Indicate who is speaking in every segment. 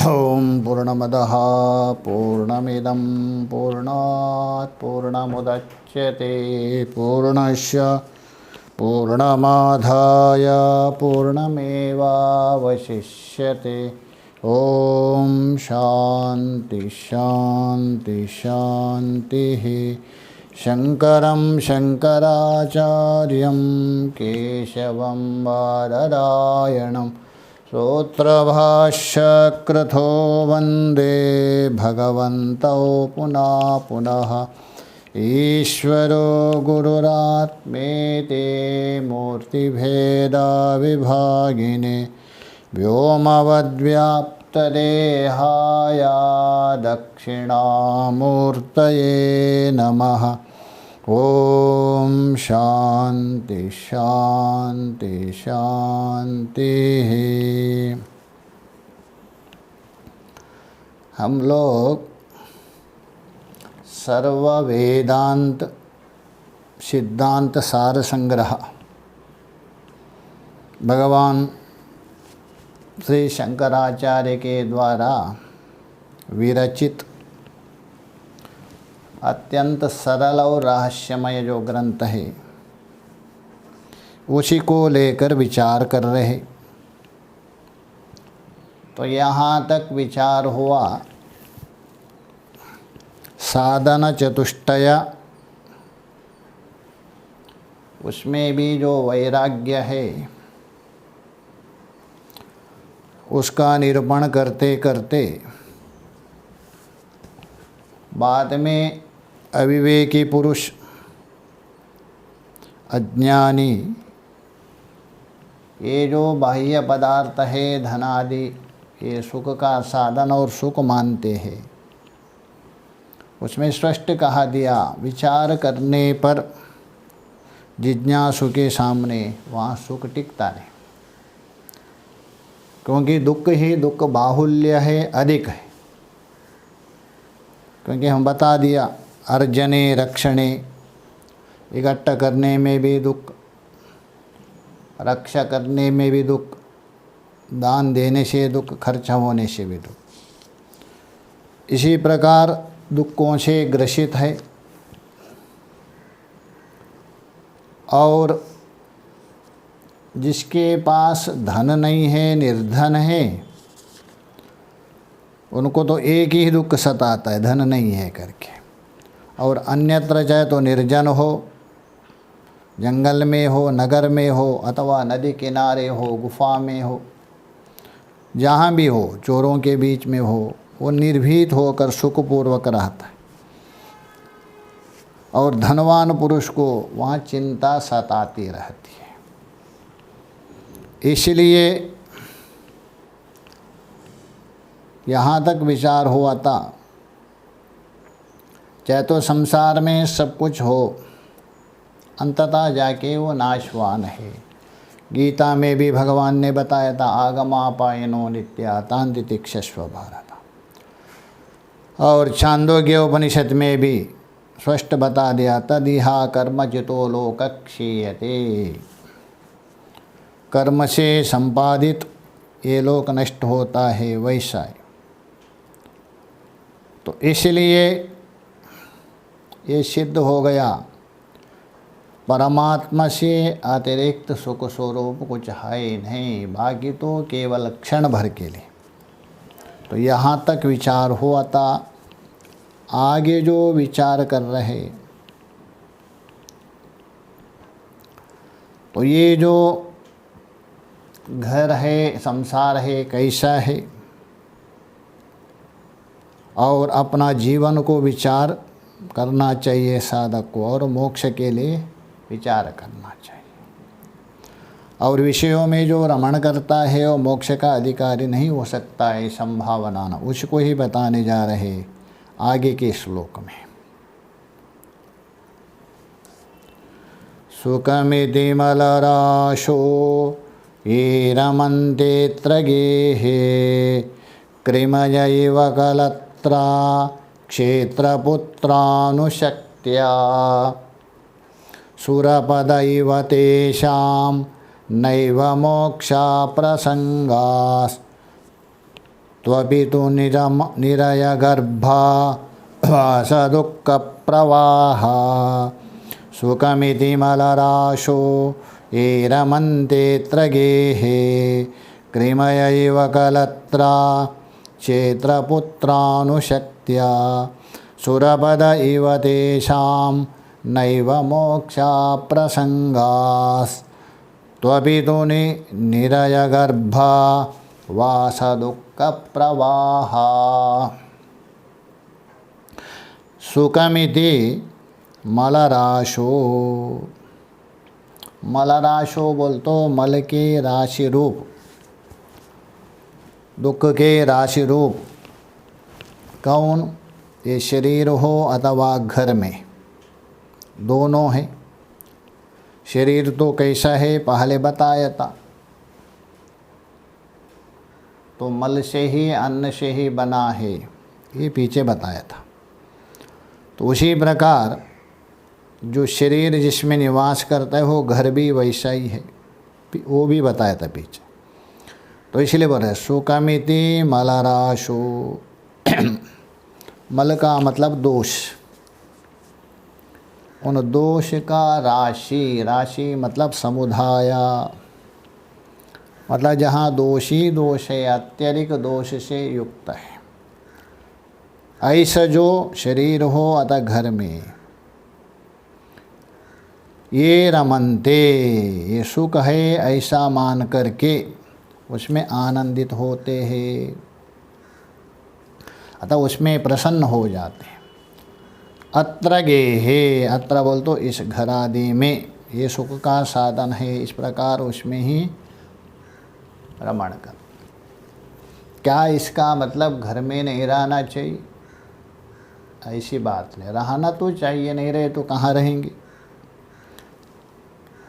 Speaker 1: ओम पूर्णमदः पूर्णमिदं पूर्णात् पूर्णमुदच्यते पूर्णस्य पूर्णमादाय पूर्णमेवावशिष्यते। ओम शांति शांति शांतिः। शंकरं शंकराचार्यं केशवं बादरायणं सूत्रभाष्यकृतो वन्दे भगवन्तौ पुनः पुनः। ईश्वरो गुरुरात्मेति मूर्तिभेदविभागिने व्योमवद्व्याप्तदेहाय दक्षिणामूर्तये नमः। ओम शांति शांति शांति। हम लोग सर्व वेदांत सिद्धांत सार संग्रह भगवान श्री शंकराचार्य के द्वारा विरचित अत्यंत सरल और रहस्यमय जो ग्रंथ है उसी को लेकर विचार कर रहे। तो यहाँ तक विचार हुआ साधन चतुष्टय, उसमें भी जो वैराग्य है उसका निरूपण करते करते बाद में अविवेकी पुरुष अज्ञानी ये जो बाह्य पदार्थ है धन आदि ये सुख का साधन और सुख मानते हैं, उसमें स्पष्ट कहा दिया विचार करने पर जिज्ञासु के सामने वहाँ सुख टिकता नहीं, क्योंकि दुख ही दुख बाहुल्य है, अधिक है। क्योंकि हम बता दिया अर्जने रक्षणे, इकट्ठा करने में भी दुख, रक्षा करने में भी दुख, दान देने से दुख, खर्च होने से भी दुख। इसी प्रकार दुखों से ग्रसित है। और जिसके पास धन नहीं है, निर्धन है, उनको तो एक ही दुख सताता है, धन नहीं है करके। और अन्यत्र चाहे तो निर्जन हो, जंगल में हो, नगर में हो, अथवा नदी किनारे हो, गुफा में हो, जहाँ भी हो, चोरों के बीच में हो, वो निर्भीत होकर सुखपूर्वक रहता है। और धनवान पुरुष को वहाँ चिंता सताती रहती है। इसलिए यहाँ तक विचार हुआ था, चाहे तो संसार में सब कुछ हो, अंततः जाके वो नाशवान है। गीता में भी भगवान ने बताया था आगमापायनो नित्या तान्ति तिक्षस्व भारत। और छांदोग्य उपनिषद में भी स्पष्ट बता दिया तदिहा कर्मचितो लोक क्षीयते, कर्म से संपादित ये लोक नष्ट होता है, वैसा है। तो इसलिए ये सिद्ध हो गया परमात्मा से अतिरिक्त सुख स्वरूप कुछ है नहीं, बाकी तो केवल क्षण भर के लिए। तो यहाँ तक विचार हुआ था। आगे जो विचार कर रहे, तो ये जो घर है, संसार है, कैसा है, और अपना जीवन को विचार करना चाहिए साधक को, और मोक्ष के लिए विचार करना चाहिए। और विषयों में जो रमण करता है वो मोक्ष का अधिकारी नहीं हो सकता है, संभावना ना, उसको ही बताने जा रहे आगे के श्लोक में। सुखमिति मलराशो ये रमन्तेऽत्र गेहे कृमयैव कलत्रा क्षेत्रपुत्रानुशक्त्या सुरपदैव तेषां नैव मोक्षा प्रसंगास् त्वपितु निरयगर्भा वासदुःखप्रवाह सुखमिति मलराशो ये रमन्तेऽत्र गेहे कृमय इव कलत्रा क्षेत्रपुत्रानुशक्त्या सुरपद इव तेषां नैव मोक्षाप्रसङ्गास्त्वपितु निरयगर्भा वासदुःखप्रवाह। सुखमिति मलराशो, मलराशो बोल तो मल के राशि रूप, दुख के राशि रूप। कौन? ये शरीर हो अथवा घर में, दोनों है। शरीर तो कैसा है पहले बताया था, तो मल से ही अन्न से ही बना है, ये पीछे बताया था। तो उसी प्रकार जो शरीर जिसमें निवास करता है वो घर भी वैसा ही है, वो भी बताया था पीछे। तो इसलिए बोल रहे सुखमिति मलराशो। मल का मतलब दोष, उन दोष का राशि, राशि मतलब समुदाय, मतलब जहाँ दोष ही दोष है, अत्यधिक दोष से युक्त है। ऐसा जो शरीर हो अतः घर में, ये रमन्ते, ये सुख है ऐसा मान करके उसमें आनंदित होते हैं, अतः उसमें प्रसन्न हो जाते हैं। अत्र गेहे, अत्र बोल तो इस घर आदि में, ये सुख का साधन है, इस प्रकार उसमें ही रमण कर। क्या इसका मतलब घर में नहीं रहना चाहिए? ऐसी बात नहीं, रहना तो चाहिए, नहीं रहे तो कहाँ रहेंगे।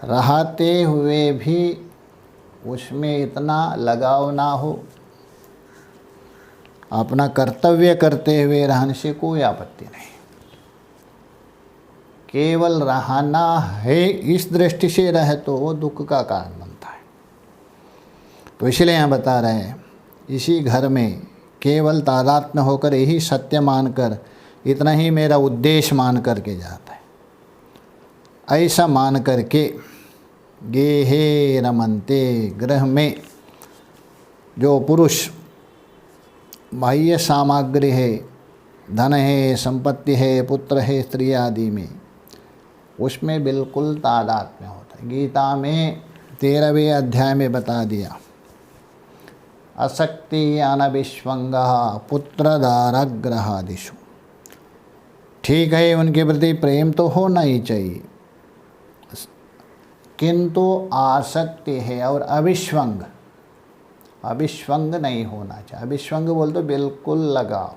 Speaker 1: रहते हुए भी उसमें इतना लगाव ना हो, अपना कर्तव्य करते हुए रहने से कोई आपत्ति नहीं। केवल रहना है इस दृष्टि से रहे तो वो दुख का कारण बनता है। तो इसलिए यहाँ बता रहे हैं, इसी घर में केवल तादात्म्य होकर यही सत्य मानकर, इतना ही मेरा उद्देश्य मान करके जाता है, ऐसा मान करके गेहे रमन्ते, गृह में जो पुरुष बाह्य सामग्री है, धन है, संपत्ति है, पुत्र है, स्त्री आदि में, उसमें बिल्कुल तादात्म्य होता है। गीता में 13वें अध्याय में बता दिया, असक्ति अनविश्वंगः पुत्रदारग्रहादिषु। ठीक है, उनके प्रति प्रेम तो होना ही चाहिए, किंतु आसक्ति है और अविश्वंग, अविश्वंग नहीं होना चाहिए। अविश्वंग बोल तो बिल्कुल लगाव,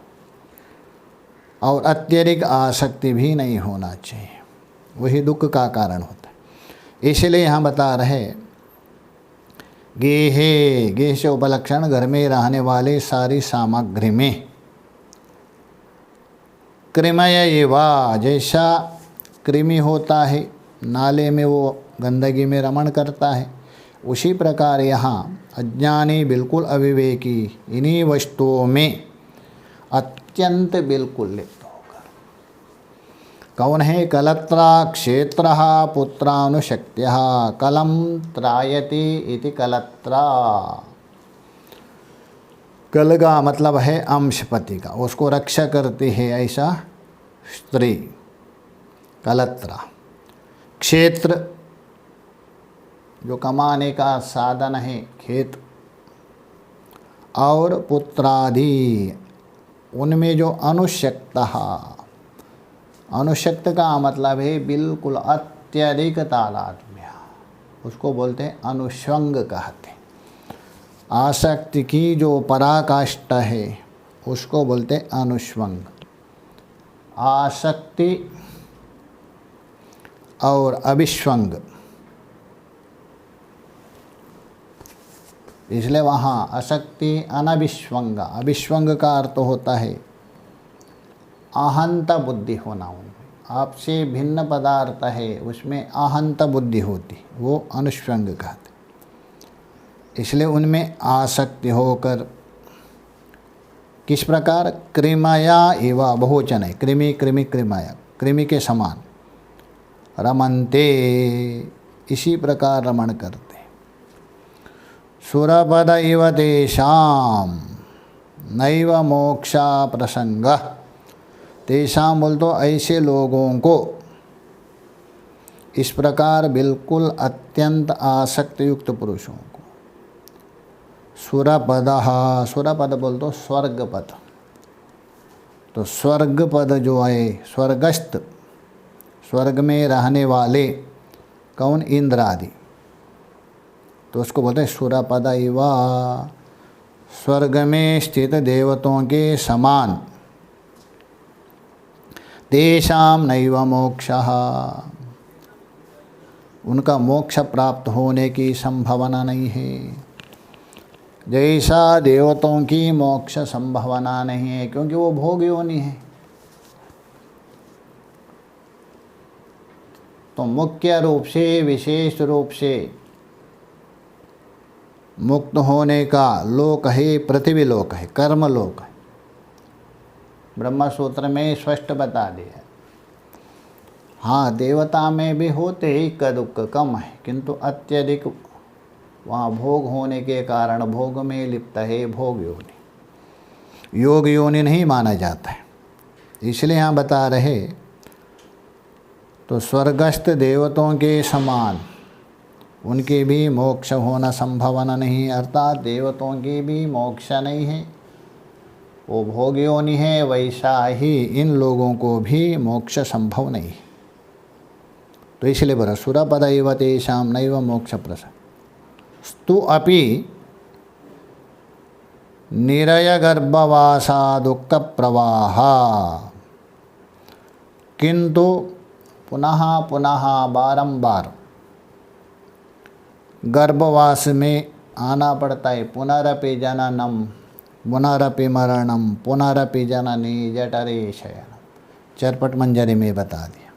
Speaker 1: और अत्यधिक आसक्ति भी नहीं होना चाहिए, वही दुख का कारण होता है। इसलिए यहाँ बता रहे गेहे, गेह से उपलक्षण घर में रहने वाले सारी सामग्री में, कृमय एवा, जैसा कृमि होता है नाले में वो गंदगी में रमण करता है, उसी प्रकार यहाँ अज्ञानी बिल्कुल अविवेकी इन्हीं वस्तुओं में अत्यंत बिल्कुल लिप्त होकर। कौन है? कलत्रा क्षेत्रः पुत्रानुशक्त्यः, कलम त्रायति इति कलत्रा। कल का मतलब है अंशपति का, उसको रक्षा करती है ऐसा स्त्री, कलत्रा। क्षेत्र जो कमाने का साधन है, खेत, और पुत्रादि उनमें जो अनुशक्तः, अनुशक्त का मतलब है बिल्कुल अत्यधिक तादात्म्य, उसको बोलते हैं अनुष्वंग कहते हैं। आसक्ति की जो पराकाष्ठा है उसको बोलते हैं अनुष्वंग। आसक्ति और अविश्वंग, इसलिए वहाँ असक्ति अनविश्वंग, अविश्वंग का अर्थ होता है अहंता बुद्धि होना, उनमें आपसे भिन्न पदार्थ है उसमें अहंता बुद्धि होती, वो अनुष्वंग कहते। इसलिए उनमें आसक्ति होकर किस प्रकार? कृमया एवा, बहुवचन है, कृमि कृमि कृमया, कृमि के समान। रमन्ते, इसी प्रकार रमण करते। सुरपद इव तेषाम नैव मोक्षा प्रसंग। तेषाम बोल तो ऐसे लोगों को, इस प्रकार बिल्कुल अत्यंत आसक्त युक्त पुरुषों को। सुरपद, सुरपद बोल तो स्वर्ग पद। तो स्वर्ग पद जो है, स्वर्गस्थ, स्वर्ग में रहने वाले, कौन? इंद्र आदि, तो उसको बोलते हैं सुरपद इव, स्वर्ग में स्थित देवताओं के समान। तेषाम नैव मोक्षः, उनका मोक्ष प्राप्त होने की संभावना नहीं है। जैसा देवताओं की मोक्ष संभावना नहीं है, क्योंकि वो भोग योनि है। तो मुख्य रूप से, विशेष रूप से मुक्त होने का लोक है पृथ्वी लोक है, कर्म लोक है। ब्रह्म सूत्र में स्पष्ट बता दिया। हाँ, देवता में भी होते ही इक्का दुक्का कम है, किंतु अत्यधिक वहाँ भोग होने के कारण भोग में लिप्त है भोग योनि, योग योनि नहीं माना जाता है। इसलिए यहाँ बता रहे, तो स्वर्गस्थ देवताओं के समान उनकी भी मोक्ष होना संभावना नहीं, अर्थात देवताओं की भी मोक्ष नहीं है, वो भोग योनि है। वैसा ही इन लोगों को भी मोक्ष संभव नहीं है। तो इसलिए बोला सुरपद इव तेषां नैव मोक्ष प्रसंग। स्तु अपि निरय गर्भवासादुक्त प्रवाह, किंतु पुनः पुनः बारंबार गर्भवास में आना पड़ता है। पुनरपि जननम पुनरपि मरणम पुनरपि जननी जठरे शयनम, चरपट मंजरी में बता दिया।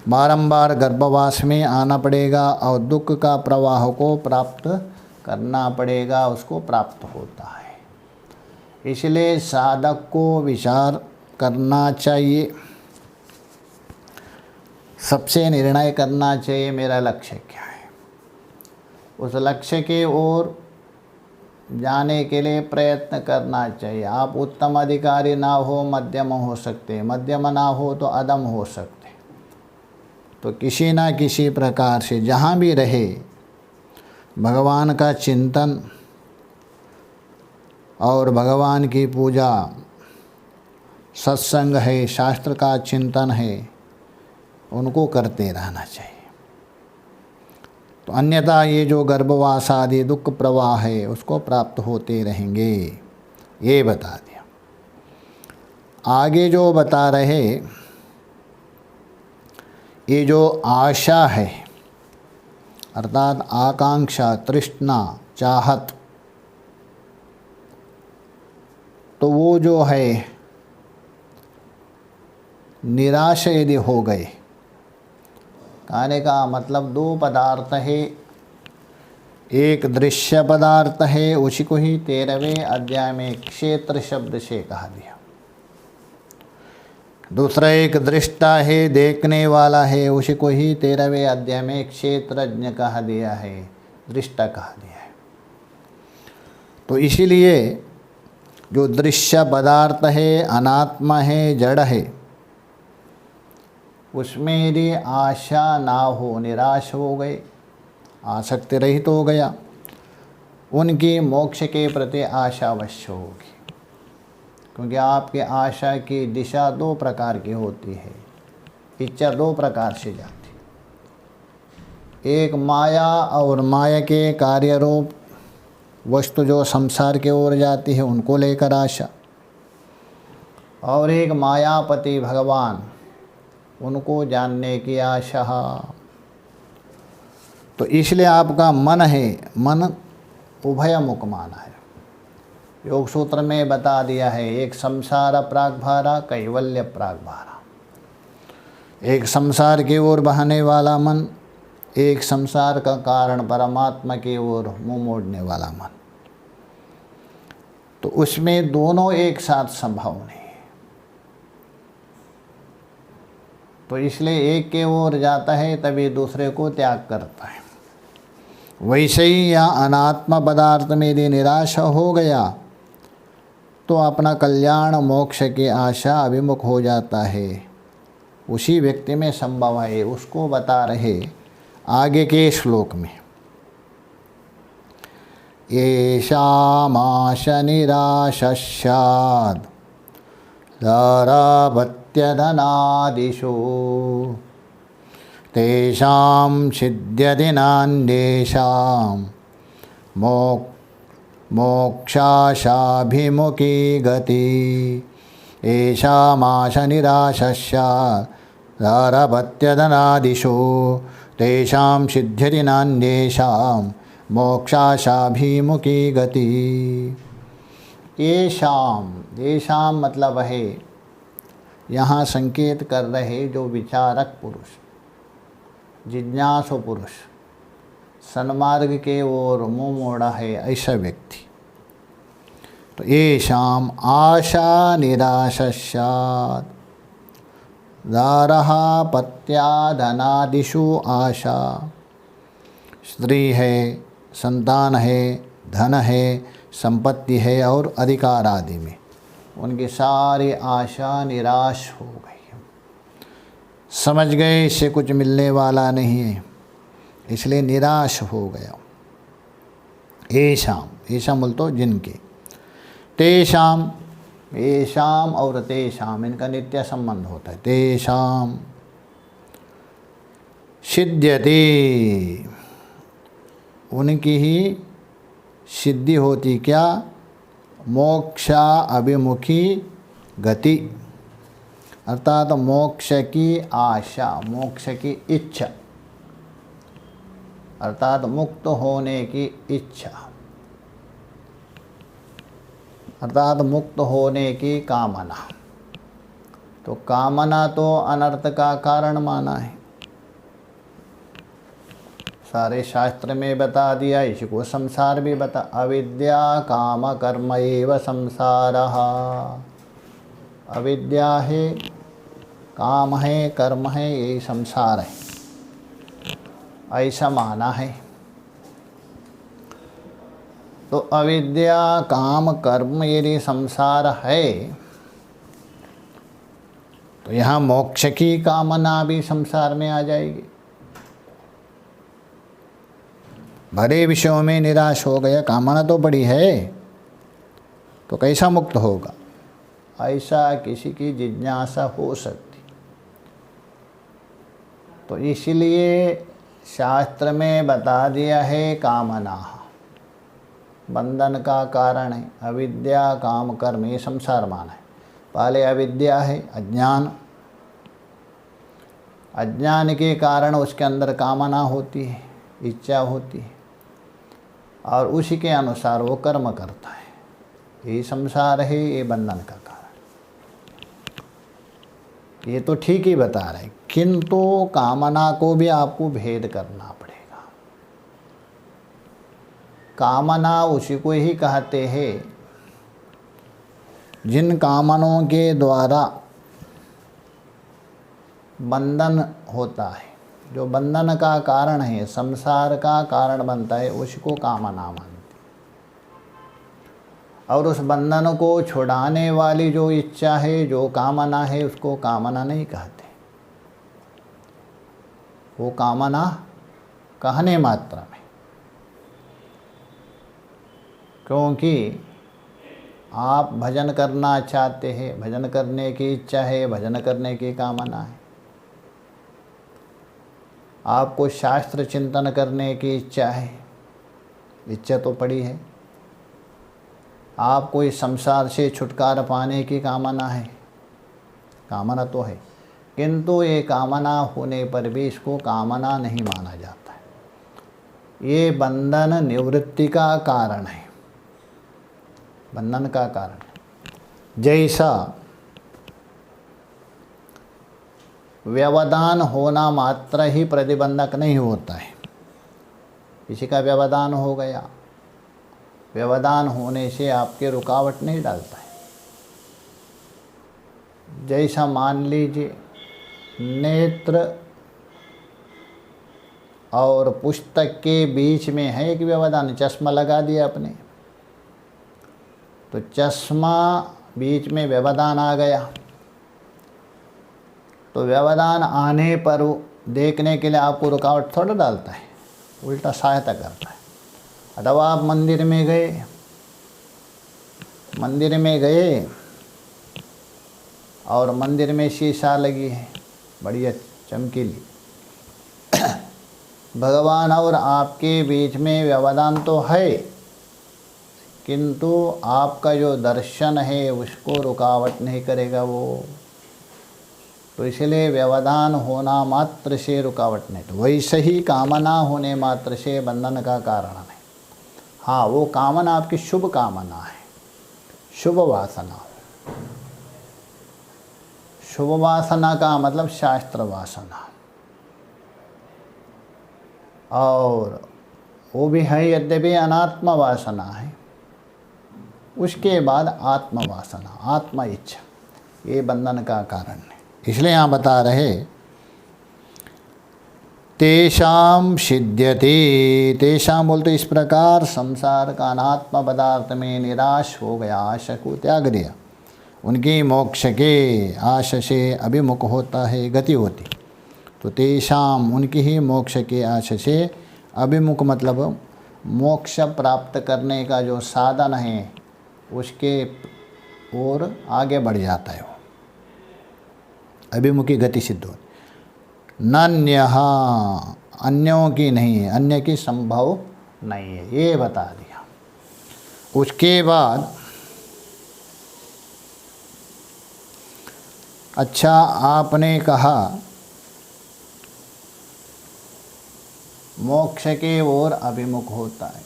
Speaker 1: बारंबार गर्भवास में आना पड़ेगा और दुख का प्रवाह को प्राप्त करना पड़ेगा, उसको प्राप्त होता है। इसलिए साधक को विचार करना चाहिए, सबसे निर्णय करना चाहिए मेरा लक्ष्य क्या है। उस लक्ष्य के ओर जाने के लिए प्रयत्न करना चाहिए। आप उत्तम अधिकारी ना हो, मध्यम हो सकते, मध्यम ना हो तो अधम हो सकते। तो किसी ना किसी प्रकार से जहाँ भी रहे भगवान का चिंतन और भगवान की पूजा, सत्संग है, शास्त्र का चिंतन है, उनको करते रहना चाहिए। तो अन्यथा ये जो गर्भवास आदि दुख प्रवाह है उसको प्राप्त होते रहेंगे, ये बता दिया। आगे जो बता रहे, ये जो आशा है अर्थात आकांक्षा, तृष्णा, चाहत, तो वो जो है निराश यदि हो गए, कहने का मतलब दो पदार्थ है, एक दृश्य पदार्थ है, उसी को ही 13वें अध्याय में क्षेत्र शब्द से कहा दिया। दूसरा एक दृष्टा है, देखने वाला है, उसी को ही 13वें अध्याय में क्षेत्रज्ञ कहा दिया है, दृष्टा कहा दिया है। तो इसीलिए जो दृश्य पदार्थ है, अनात्मा है, जड़ है, उसमें यदि आशा ना हो, निराश हो गए, आसक्ति रहित हो गया, उनकी मोक्ष के प्रति आशा अवश्य होगी। क्योंकि आपके आशा की दिशा दो प्रकार की होती है, इच्छा दो प्रकार से जाती है। एक माया और माया के कार्य रूप वस्तु जो संसार की ओर जाती है उनको लेकर आशा, और एक मायापति भगवान, उनको जानने की आशा। तो इसलिए आपका मन है, मन उभयमुख माना है। योग सूत्र में बता दिया है, एक संसार प्रागभारा, कैवल्य प्रागभारा। एक संसार की ओर बहने वाला मन, एक संसार का कारण परमात्मा की ओर मुँह मोड़ने वाला मन। तो उसमें दोनों एक साथ संभव नहीं है। तो इसलिए एक के ओर जाता है तभी दूसरे को त्याग करता है। वैसे ही यहाँ अनात्म पदार्थ में यदि निराश हो गया तो अपना कल्याण मोक्ष की आशा अभिमुख हो जाता है। उसी व्यक्ति में संभव है, उसको बता रहे आगे के श्लोक में। येषामाश निराशस्याद् दाराभत्यधनादिषु तेषां सिद्ध्यति नान्येषां मोक्षाशाभिमुखी गति। येषामाश निराशस्याद् दाराभत्यधनादिषु तेषां सिद्ध्यति नान्येषां मोक्षाशाभिमुखी गति। येषां मतलब है यहाँ संकेत कर रहे जो विचारक पुरुष, जिज्ञासु पुरुष, सन्मार्ग के ओर मुँह मोड़ा है ऐसा व्यक्ति। तो येषां आशा निराशस्यात् दारः पत्याधनादिषु आशा। स्त्री है, संतान है, धन है, संपत्ति है और अधिकार आदि में उनकी सारी आशा निराश हो गई। समझ गए इससे कुछ मिलने वाला नहीं है, इसलिए निराश हो गया। येषाम बोल तो जिनके, तेषाम, येषाम और तेषाम इनका नित्य संबंध होता है। तेषाम सिद्ध्यति, उनकी ही सिद्धि होती क्या? मोक्षा अभिमुखी गति, अर्थात मोक्ष की आशा, मोक्ष की इच्छा, अर्थात मुक्त होने की इच्छा, अर्थात मुक्त होने की कामना। तो कामना तो अनर्थ का कारण माना है, सारे शास्त्र में बता दिया, इसको संसार भी बता। अविद्या काम कर्म एव संसारः। अविद्या है, काम है, कर्म है, यही संसार है, ऐसा माना है। तो अविद्या काम कर्म यदि संसार है तो यहाँ मोक्ष की कामना भी संसार में आ जाएगी। भले विषयों में निराश हो गया, कामना तो बड़ी है, तो कैसा मुक्त होगा? ऐसा किसी की जिज्ञासा हो सकती। तो इसलिए शास्त्र में बता दिया है कामना बंधन का कारण है। अविद्या काम कर्म ये संसार मान है। पहले अविद्या है, अज्ञान, अज्ञान के कारण उसके अंदर कामना होती है, इच्छा होती है और उसी के अनुसार वो कर्म करता है। ये संसार है, ये बंधन का कारण। ये तो ठीक ही बता रहे, किंतु कामना को भी आपको भेद करना पड़ेगा। कामना उसी को ही कहते हैं जिन कामनों के द्वारा बंधन होता है, जो बंधन का कारण है, संसार का कारण बनता है, उसको कामना मानते। और उस बंधन को छुड़ाने वाली जो इच्छा है, जो कामना है, उसको कामना नहीं कहते। वो कामना कहने मात्र में, क्योंकि आप भजन करना चाहते हैं, भजन करने की इच्छा है, भजन करने की कामना है। आपको शास्त्र चिंतन करने की इच्छा है, इच्छा तो पड़ी है। आपको इस संसार से छुटकारा पाने की कामना है, कामना तो है, किंतु ये कामना होने पर भी इसको कामना नहीं माना जाता है। ये बंधन निवृत्ति का कारण है, बंधन का कारण। जैसा व्यवधान होना मात्र ही प्रतिबंधक नहीं होता है। किसी का व्यवधान हो गया व्यवधान होने से आपके रुकावट नहीं डालता है। जैसा मान लीजिए नेत्र और पुस्तक के बीच में है एक व्यवधान, चश्मा लगा दिया आपने, तो चश्मा बीच में व्यवधान आ गया, तो व्यवधान आने पर देखने के लिए आपको रुकावट थोड़ा डालता है, उल्टा सहायता करता है। अथवा आप मंदिर में गए और मंदिर में शीशा लगी है बढ़िया चमकीली, भगवान और आपके बीच में व्यवधान तो है, किंतु आपका जो दर्शन है उसको रुकावट नहीं करेगा वो, तो इसलिए व्यवधान होना मात्र से रुकावट नहीं। तो वैसे ही कामना होने मात्र से बंधन का कारण नहीं। हाँ, वो कामना आपकी शुभ कामना है, शुभ वासना। शुभ वासना का मतलब शास्त्र वासना, और वो भी है यद्यपि अनात्म वासना है। उसके बाद आत्म वासना, आत्म इच्छा, ये बंधन का कारण है। इसलिए यहाँ बता रहे तेषाम सिद्ध्यते, तेषाम बोलते इस प्रकार संसार का अनात्म पदार्थ में निराश हो गया, आशा को त्याग दिया, उनकी मोक्ष के आश से अभिमुख होता है, गति होती। तो तेषाम उनकी ही मोक्ष के आश से अभिमुख मतलब मोक्ष प्राप्त करने का जो साधन है उसके ओर आगे बढ़ जाता है, वो अभिमुखी गति सिद्ध होती। नान्यः, अन्यों की नहीं है, अन्य की संभव नहीं है, ये बता दिया। उसके बाद अच्छा आपने कहा मोक्ष के ओर अभिमुख होता है,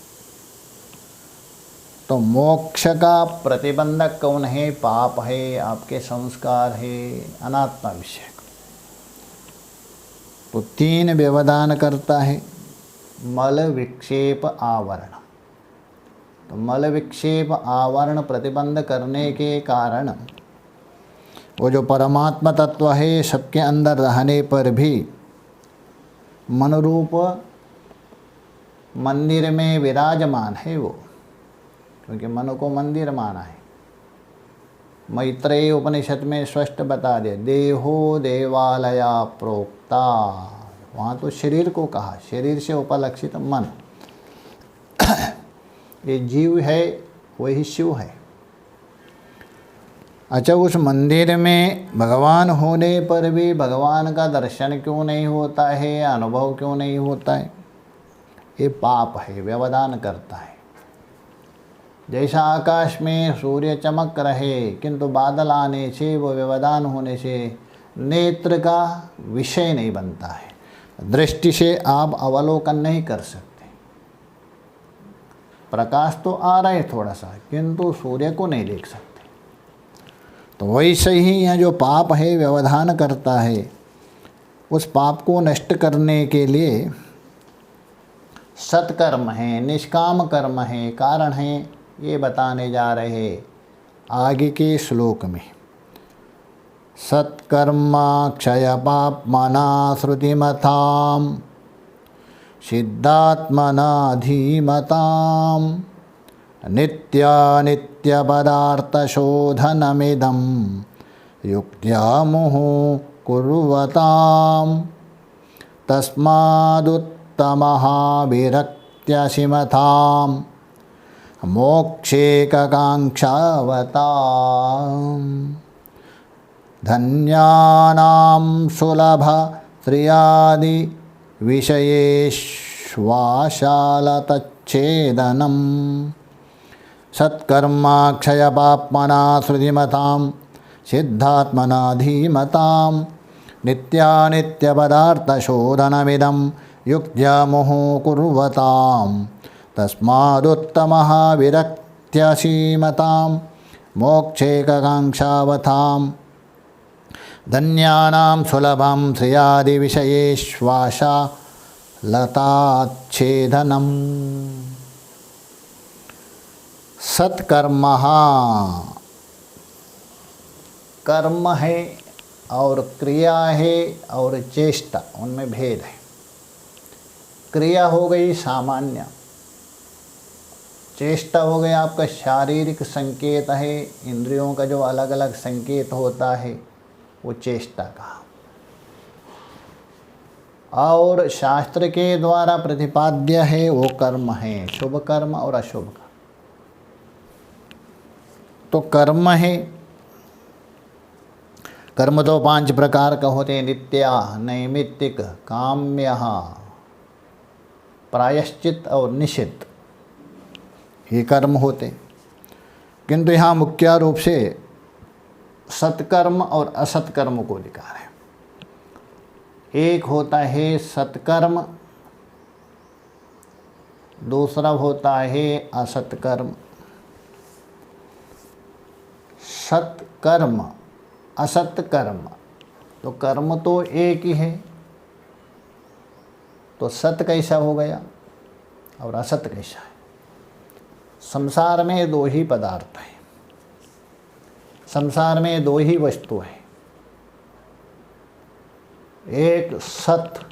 Speaker 1: तो मोक्ष का प्रतिबंधक कौन है? पाप है, आपके संस्कार है, अनात्मा विषय। तो तीन व्यवधान करता है, मल विक्षेप आवरण। तो मल विक्षेप आवरण प्रतिबंध करने के कारण वो जो परमात्मा तत्व है सबके अंदर रहने पर भी मनरूप मंदिर में विराजमान है वो, क्योंकि मन को मंदिर माना है। मैत्रेय उपनिषद में स्पष्ट बता दे, देहो देवालया प्रोक्ता, वहाँ तो शरीर को कहा, शरीर से उपलक्षित मन। ये जीव है, वही शिव है। अच्छा, उस मंदिर में भगवान होने पर भी भगवान का दर्शन क्यों नहीं होता है, अनुभव क्यों नहीं होता है? ये पाप है, व्यवधान करता है। जैसा आकाश में सूर्य चमक रहे किंतु बादल आने से, वो व्यवधान होने से नेत्र का विषय नहीं बनता है, दृष्टि से आप अवलोकन नहीं कर सकते। प्रकाश तो आ रहा है थोड़ा सा, किंतु सूर्य को नहीं देख सकते। तो वैसे ही यह जो पाप है व्यवधान करता है, उस पाप को नष्ट करने के लिए सत्कर्म है, निष्काम कर्म है, कारण है, ये बताने जा रहे आगे के श्लोक में। सत्कर्मा क्षय पापमना श्रुतिमताम सिद्धात्मना धीमताम नित्य पदार्थ शोधनमिदं युक्त्या मुहुः कुर्वताम तस्मादुत्तमः विरक्त्यसिमताम् मोक्षेककाङ्क्षावताम् धन्यानां सुलभ श्रियादि विषयेष्वाशालतच्छेदनम् सत्कर्माक्षय पाप्मना श्रुतिमतां सिद्धात्मना धीमतां नित्यानित्यपदार्थशोधनमिदं युक्त्या मुहुः कुर्वताम् तस्मादुत्तमः विरक्त्यसीमतां मोक्षेककाङ्क्षावताम् धन्यानां सुलभं श्रियादिविषयेष्वाशालताच्छेदनम्। सत्कर्मः, कर्म है और क्रिया है और चेष्टा, उनमें भेद है। क्रिया हो गई सामान्य, चेष्टा हो गया आपका शारीरिक संकेत है, इंद्रियों का जो अलग अलग संकेत होता है वो चेष्टा का। और शास्त्र के द्वारा प्रतिपाद्य है वो कर्म है, शुभ कर्म और अशुभ कर्म। तो कर्म है, कर्म तो 5 प्रकार का होते हैं, नित्या, नैमित्तिक, काम्य, प्रायश्चित और निषिद्ध, ये कर्म होते। किंतु यहाँ मुख्य रूप से सत्कर्म और असत्कर्म को लिखा है। एक होता है सत्कर्म, दूसरा होता है असत्कर्म। सत्कर्म, असत्कर्म, तो कर्म तो एक ही है, तो सत कैसा हो गया और असत कैसा है? संसार में 2 ही पदार्थ हैं, संसार में 2 ही वस्तु है। एक सत,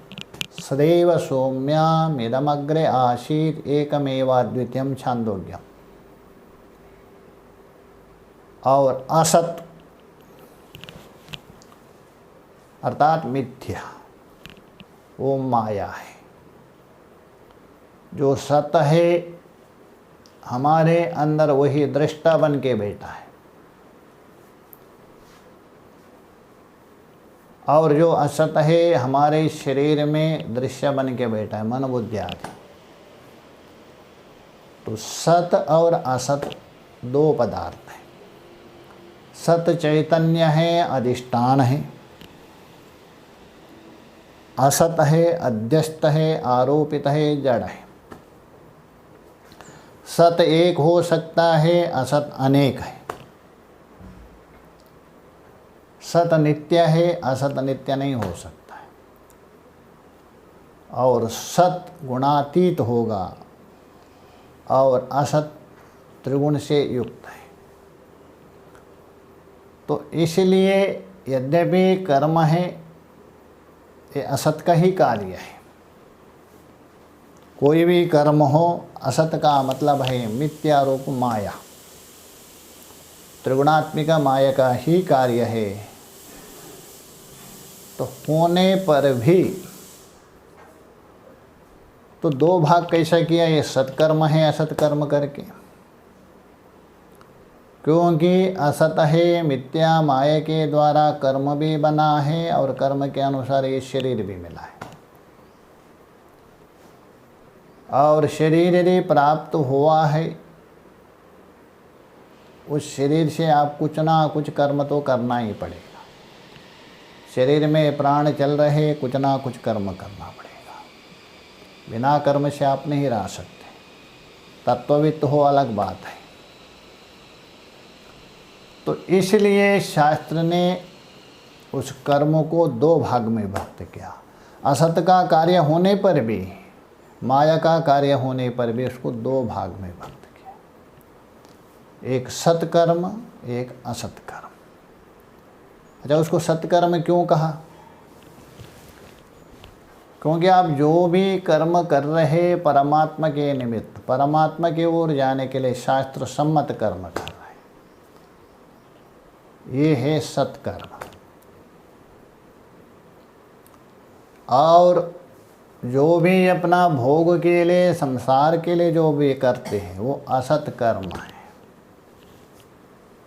Speaker 1: सदैव सौम्यमिदमग्रे आसीत् एकमेवाद्वितीयं छांदोग्यम, और असत अर्थात मिथ्या, वो माया है। जो सत है हमारे अंदर वही दृष्टा बन के बैठा है, और जो असत है हमारे शरीर में दृश्य बन के बैठा है, मन बुद्धि आदि। तो सत और असत 2 पदार्थ हैं। सत चैतन्य है, अधिष्ठान है, असत है, अध्यस्त है, आरोपित है, जड़ है। सत एक हो सकता है, असत अनेक है। सत नित्य है, असत नित्य नहीं हो सकता है। और सत गुणातीत होगा और असत त्रिगुण से युक्त है। तो इसलिए यद्यपि कर्म है ये असत का ही कार्य है। कोई भी कर्म हो, असत का मतलब है मिथ्या रूप माया, त्रिगुणात्मिका माया का ही कार्य है। तो होने पर भी तो 2 भाग कैसा किया, ये सत्कर्म है असत कर्म करके, क्योंकि असत है मिथ्या माया के द्वारा कर्म भी बना है और कर्म के अनुसार ये शरीर भी मिला है। और शरीर यदि प्राप्त हुआ है, उस शरीर से आप कुछ ना कुछ कर्म तो करना ही पड़ेगा। शरीर में प्राण चल रहे, कुछ ना कुछ कर्म करना पड़ेगा। बिना कर्म से आप नहीं रह सकते। तत्ववित्त हो अलग बात है। तो इसलिए शास्त्र ने उस कर्म को 2 भाग में विभक्त किया। असत का कार्य होने पर भी, माया का कार्य होने पर भी उसको 2 भाग में विभक्त किया, एक सत्कर्म, एक असत्कर्म। अच्छा, उसको सत्कर्म क्यों कहा? क्योंकि आप जो भी कर्म कर रहे परमात्मा के निमित्त, परमात्मा की ओर जाने के लिए शास्त्र सम्मत कर्म कर रहे, ये है सत्कर्म। और जो भी अपना भोग के लिए, संसार के लिए जो भी करते हैं वो असत कर्म है।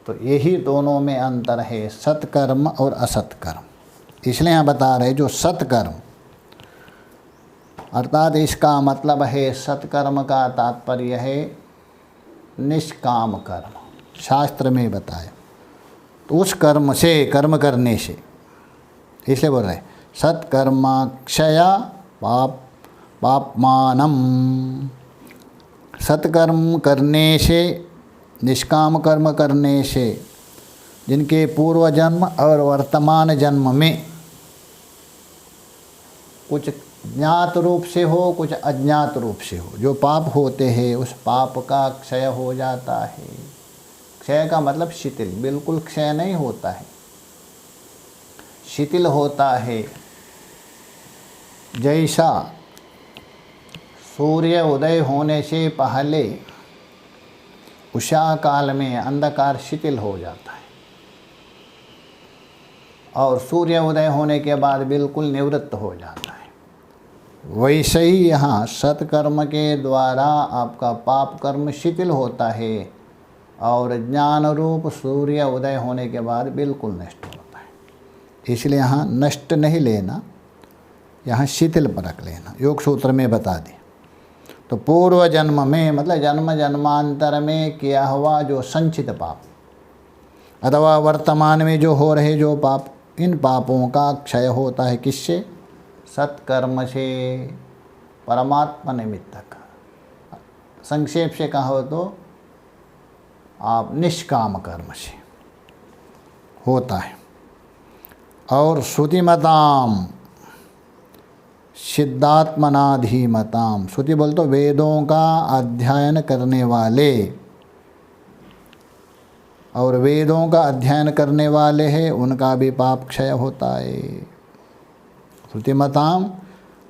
Speaker 1: तो यही दोनों में अंतर है, सत्कर्म और असत्कर्म। इसलिए यहाँ बता रहे जो सत्कर्म, अर्थात इसका मतलब है सत्कर्म का तात्पर्य है निष्काम कर्म। शास्त्र में बताया तो उस कर्म से, कर्म करने से, इसलिए बोल रहे सत्कर्माक्षया पापमानम। सत्कर्म करने से, निष्काम कर्म करने से जिनके पूर्व जन्म और वर्तमान जन्म में कुछ ज्ञात रूप से हो, कुछ अज्ञात रूप से हो। जो पाप होते हैं उस पाप का क्षय हो जाता है। क्षय का मतलब शिथिल, बिल्कुल क्षय नहीं होता है, शिथिल होता है। जैसा सूर्य उदय होने से पहले उषा काल में अंधकार शिथिल हो जाता है और सूर्य उदय होने के बाद बिल्कुल निवृत्त हो जाता है, वैसे ही यहाँ सत्कर्म के द्वारा आपका पाप कर्म शिथिल होता है और ज्ञान रूप सूर्य उदय होने के बाद बिल्कुल नष्ट होता है। इसलिए यहाँ नष्ट नहीं लेना, यहाँ शिथिल परख लेना। योग सूत्र में बता दें तो पूर्व जन्म में मतलब जन्म जन्मांतर में किया हुआ जो संचित पाप अथवा वर्तमान में जो हो रहे जो पाप, इन पापों का क्षय होता है किससे? सत्कर्म से, परमात्मा निमित्तक। संक्षेप से कहो तो आप निष्काम कर्म से होता है। और श्रुतिमताम सिद्धात्मनाधीमताम, श्रुति बोल तो वेदों का अध्ययन करने वाले, और वेदों का अध्ययन करने वाले हैं उनका भी पाप क्षय होता है। श्रुतिमताम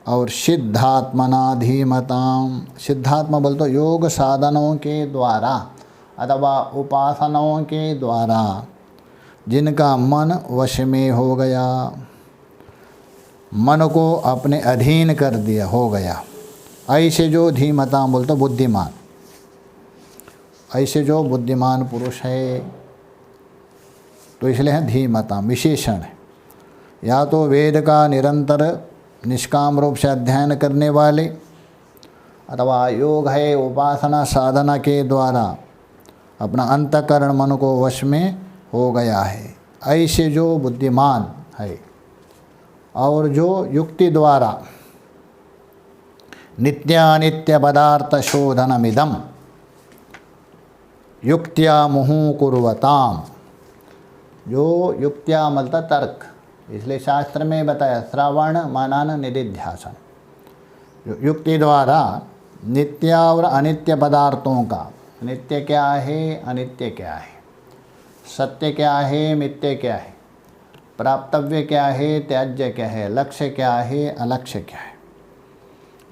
Speaker 1: और सिद्धात्मनाधीमताम, सिद्धात्मा बोल तो योग साधनों के द्वारा अथवा उपासनाओं के द्वारा जिनका मन वश में हो गया, मन को अपने अधीन कर दिया, हो गया। ऐसे जो धीमताम बोल तो बुद्धिमान, ऐसे जो बुद्धिमान पुरुष है, तो इसलिए है धीमताम, विशेषण है। या तो वेद का निरंतर निष्काम रूप से अध्ययन करने वाले, अथवा योग है उपासना साधना के द्वारा अपना अंतःकरण मन को वश में हो गया है, ऐसे जो बुद्धिमान है। और जो युक्ति द्वारा नित्यानित्य पदार्थ शोधनमिदम युक्त्या मुहुः कुर्वताम, जो युक्त्या मतलब तर्क, इसलिए शास्त्र में बताया श्रवण मनन निधिध्यासन। जो युक्ति द्वारा नित्य और अनित्य पदार्थों का, नित्य क्या है अनित्य क्या है, सत्य क्या है मिथ्य क्या है, प्राप्तव्य क्या है त्याज्य क्या है, लक्ष्य क्या है अलक्ष्य क्या है,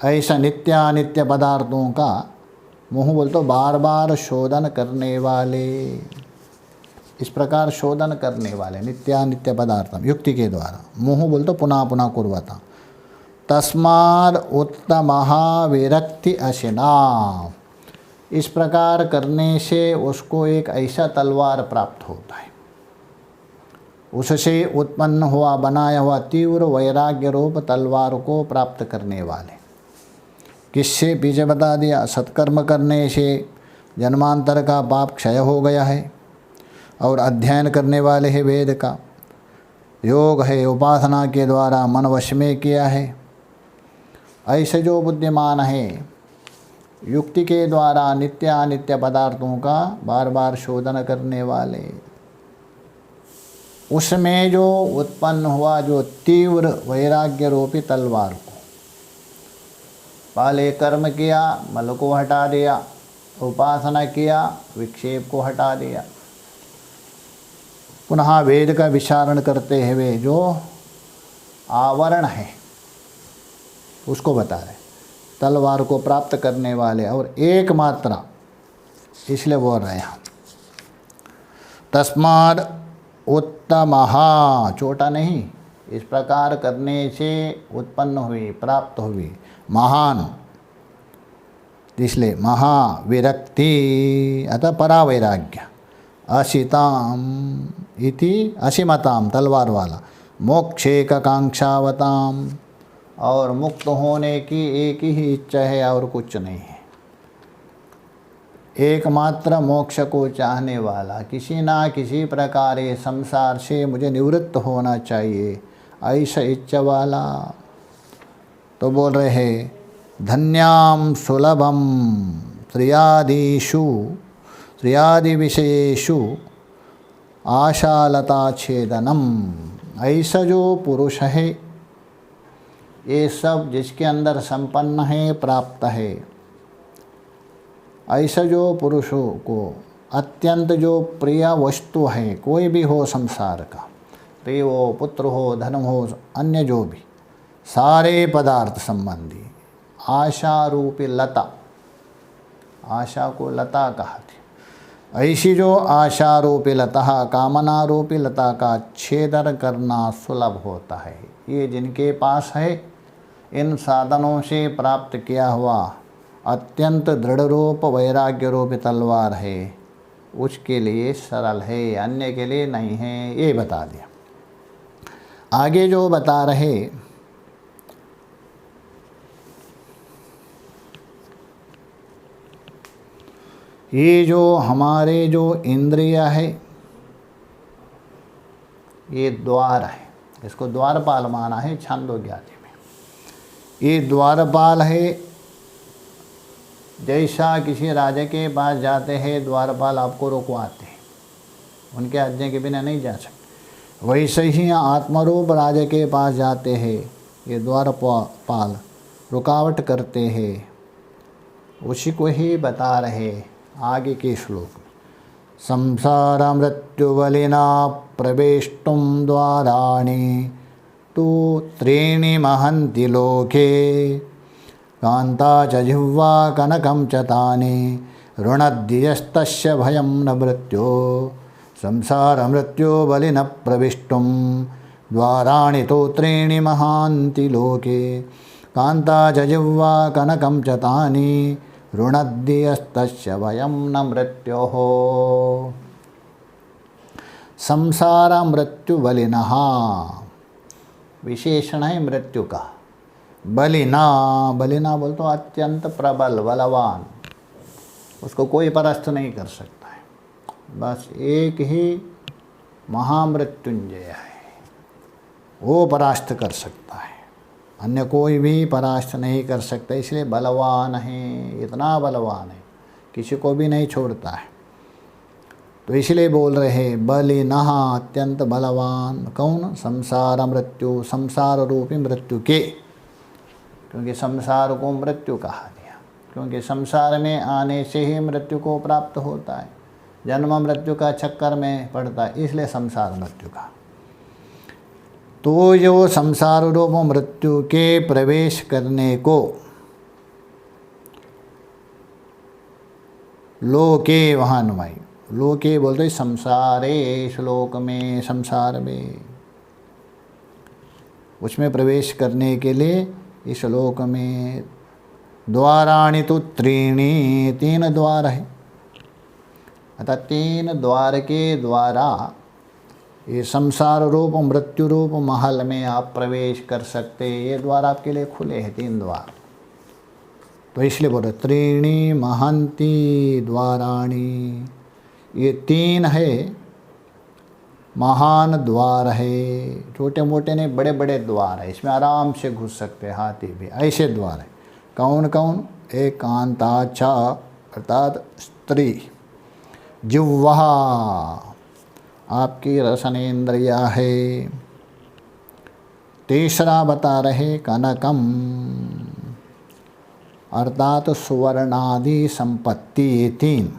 Speaker 1: ऐसा नित्य अनित्य पदार्थों का मुँह बोल तो बार बार शोधन करने वाले, इस प्रकार शोधन करने वाले नित्यानित्य पदार्थम युक्ति के द्वारा, मुँह बोल तो पुनः पुनः कुर्वता। तस्माद् उत्तमः विरक्ति अशिना, इस प्रकार करने से उसको एक ऐसा तलवार प्राप्त होता है, उससे उत्पन्न हुआ बनाया हुआ तीव्र वैराग्य रूप तलवार को प्राप्त करने वाले। किससे? पीछे बता दिया, सत्कर्म करने से जन्मांतर का पाप क्षय हो गया है, और अध्ययन करने वाले हैं वेद का, योग है उपासना के द्वारा मन वश में किया है। ऐसे जो बुद्धिमान है युक्ति के द्वारा नित्य अनित्य पदार्थों का बार बार शोधन करने वाले, उसमें जो उत्पन्न हुआ जो तीव्र वैराग्य रूपी तलवार को, पहले कर्म किया मल को हटा दिया, उपासना किया विक्षेप को हटा दिया, पुनः वेद का विचारण करते हुए जो आवरण है उसको बता रहे, तलवार को प्राप्त करने वाले और एक मात्रा, इसलिए बोल रहे हैं तस्माद् उत्तमः, छोटा नहीं, इस प्रकार करने से उत्पन्न हुई प्राप्त हुई महान, इसलिए महाविरक्ति अतः परावैराग्य, अशिताम इति असीमताम तलवार वाला, मोक्षेकांक्षावताम, और मुक्त होने की एक ही इच्छा है और कुछ नहीं है, एकमात्र मोक्ष को चाहने वाला, किसी ना किसी प्रकार ये संसार से मुझे निवृत्त होना चाहिए, ऐसा इच्छा वाला। तो बोल रहे हैं धन्याम सुलभम त्रियादि विषयेषु आशालता छेदनम, ऐसा जो पुरुष है ये सब जिसके अंदर संपन्न है, प्राप्त है। ऐसा जो पुरुषों को अत्यंत जो प्रिय वस्तु है, कोई भी हो संसार का, प्रिय हो, पुत्र हो, धन हो, अन्य जो भी सारे पदार्थ संबंधी, आशा रूपी लता, आशा को लता कहते, ऐसी जो आशा रूपी लता, कामना रूपी लता का छेदन करना सुलभ होता है। ये जिनके पास है, इन साधनों से प्राप्त किया हुआ अत्यंत दृढ़ रूप वैराग्य रूपी तलवार है, उसके लिए सरल है, अन्य के लिए नहीं है, ये बता दिया। आगे जो बता रहे, ये जो हमारे जो इंद्रिय है, ये द्वार है, इसको द्वारपाल माना है छांदोग्य आदि में। ये द्वारपाल है, जैसा किसी राजा के पास जाते हैं द्वारपाल आपको रुकवाते हैं, उनके आज्ञा के बिना नहीं जा सकते, वैसे ही आत्मरूप राजा के पास जाते हैं, ये द्वारपाल रुकावट करते हैं। उसी को ही बता रहे आगे के श्लोक में। संसार मृत्यु बलिना प्रवेष्टुम द्वाराणि तु त्रीणि महन्ति लोके, कांता च जिह्वा कनकं च तानि, ऋणद्यस्तस्य भयं न मृत्यो। संसार मृत्यु बलिन प्रविष्टुम द्वाराणि तु त्रीणि महान्ति लोके, कांता च जिह्वा कनकं च तानि, ऋणद्यस्तस्य भयं न मृत्योः। संसार मृत्यु बलिनः, विशेषण है मृत्यु का। बलिना, बलिना बोल तो अत्यंत प्रबल, बलवान, उसको कोई परास्त नहीं कर सकता है। बस एक ही महामृत्युंजय है, वो परास्त कर सकता है, अन्य कोई भी परास्त नहीं कर सकता। इसलिए बलवान है, इतना बलवान है, किसी को भी नहीं छोड़ता है। तो इसलिए बोल रहे बलिनः, अत्यंत बलवान। कौन? संसार मृत्यु, संसार रूपी मृत्यु के, क्योंकि संसार को मृत्यु कहा गया, क्योंकि संसार में आने से ही मृत्यु को प्राप्त होता है, जन्म मृत्यु का चक्कर में पड़ता है, इसलिए संसार मृत्यु का। तो जो संसार रूप मृत्यु के प्रवेश करने को लोके, वहाँ नुमाई, लोके बोलते संसारे, श्लोक में, संसार में, उसमें प्रवेश करने के लिए इस श्लोक में द्वाराणि तो त्रीणि, तीन द्वार है, अतः तीन द्वार के द्वारा ये संसार रूप मृत्यु रूप महल में आप प्रवेश कर सकते। ये द्वार आपके लिए खुले हैं, तीन द्वार। तो इसलिए बोल रहे त्रीणि महन्ति द्वाराणि, ये तीन है महान द्वार है, छोटे मोटे नहीं, बड़े बड़े द्वार है, इसमें आराम से घुस सकते हैं हाथी भी, ऐसे द्वार है। कौन कौन? एक कांता च, अर्थात स्त्री, जिह्वा आपकी रसनेन्द्रिया है। तीसरा बता रहे कनकम, अर्थात सुवर्णादि संपत्ति, ये तीन।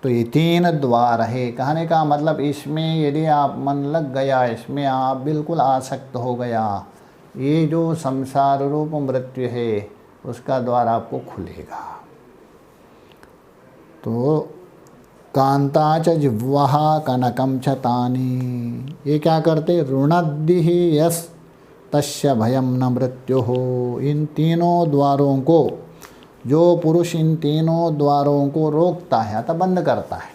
Speaker 1: तो ये तीन द्वार है। कहने का मतलब इसमें यदि आप मन लग गया, इसमें आप बिल्कुल आसक्त हो गया, ये जो संसार रूप मृत्यु है उसका द्वार आपको खुलेगा। तो कांता च जिह्वा कनकम च तानि, ये क्या करते? ऋणद्दिः यस् तस्य भयं न मृत्युः। इन तीनों द्वारों को, जो पुरुष इन तीनों द्वारों को रोकता है, अतः बंद करता है,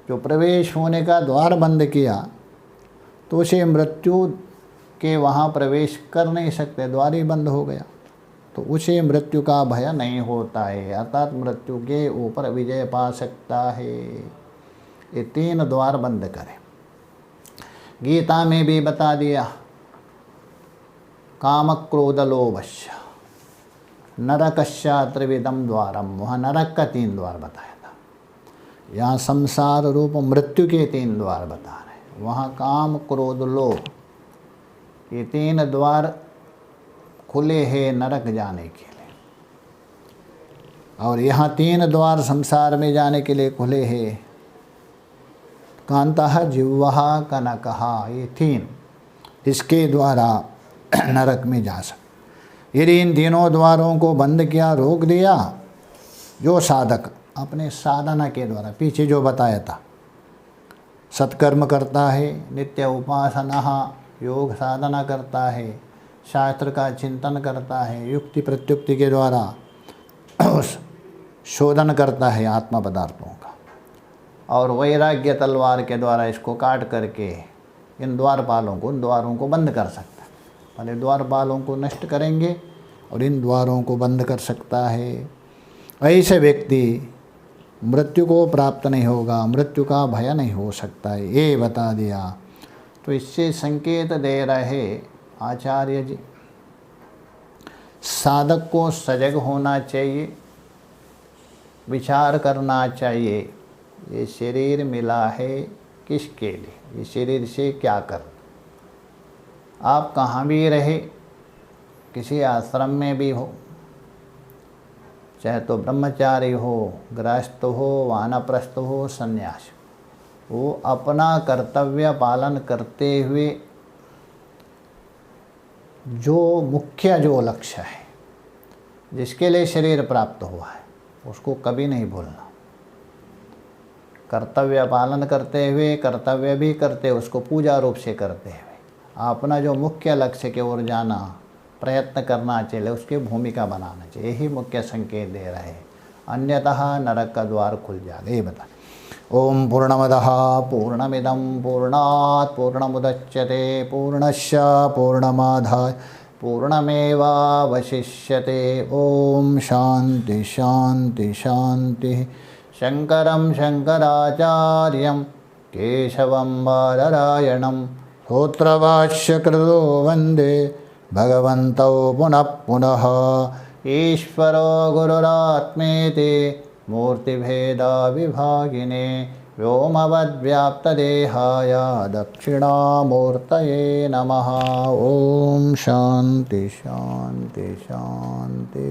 Speaker 1: जो प्रवेश होने का द्वार बंद किया तो उसे मृत्यु के वहाँ प्रवेश कर नहीं सकते, द्वार ही बंद हो गया, तो उसे मृत्यु का भय नहीं होता है, अर्थात मृत्यु के ऊपर विजय पा सकता है। ये तीन द्वार बंद करें। गीता में भी बता दिया, काम क्रोध लोभस्य नरकस्य त्रिविधम द्वारम, वहाँ नरक का तीन द्वार बताया था। यहाँ संसार रूप मृत्यु के तीन द्वार बता रहे, वहाँ काम क्रोध लोभ, ये 3 द्वार खुले हैं नरक जाने के लिए, और यहाँ 3 द्वार संसार में जाने के लिए खुले हैं। कांतः जिह्वः कनकः, ये 3 इसके द्वारा नरक में जा सकते। यदि इन तीनों द्वारों को बंद किया, रोक दिया, जो साधक अपने साधना के द्वारा पीछे जो बताया था, सत्कर्म करता है, नित्य उपासना योग साधना करता है, शास्त्र का चिंतन करता है, युक्ति प्रत्युक्ति के द्वारा शोधन करता है आत्मा पदार्थों का, और वैराग्य तलवार के द्वारा इसको काट करके इन द्वारपालों को, उन द्वारों को बंद कर सकता है। पहले द्वारपालों को नष्ट करेंगे और इन द्वारों को बंद कर सकता है। ऐसे व्यक्ति मृत्यु को प्राप्त नहीं होगा, मृत्यु का भय नहीं हो सकता है, ये बता दिया। तो इससे संकेत दे रहे आचार्य जी, साधक को सजग होना चाहिए, विचार करना चाहिए, ये शरीर मिला है किसके लिए, ये शरीर से क्या कर। आप कहाँ भी रहे, किसी आश्रम में भी हो, चाहे तो ब्रह्मचारी हो, गृहस्थ हो, वानप्रस्थ हो, सन्यास, वो अपना कर्तव्य पालन करते हुए जो मुख्य जो लक्ष्य है, जिसके लिए शरीर प्राप्त हुआ है, उसको कभी नहीं भूलना। कर्तव्य पालन करते हुए, कर्तव्य भी करते, उसको पूजा रूप से करते हुए अपना जो मुख्य लक्ष्य की ओर जाना प्रयत्न करना चाहिए, उसकी भूमिका बनाना चाहिए। यही मुख्य संकेत दे रहे हैं, अन्यतः नरक का द्वार खुल जाएगा। ये बता। ओम पूर्णमदः पूर्णमिदं पूर्णात् पूर्णमुदच्यते पूर्णस्य पूर्णमादाय पूर्णमेवावशिष्यते। ओम शांति शांति शांति। शंकरं शंकराचार्यं केशवं बादरायणं सूत्रभाष्यकृतो वन्दे भगवन्तौ पुनः पुनः। ईश्वरो गुरुरात्मेति मूर्तिभेदाविभागिने व्योमवद्व्याप्तदेहाय दक्षिणामूर्तये नमः। ओम शांति शांति शांति।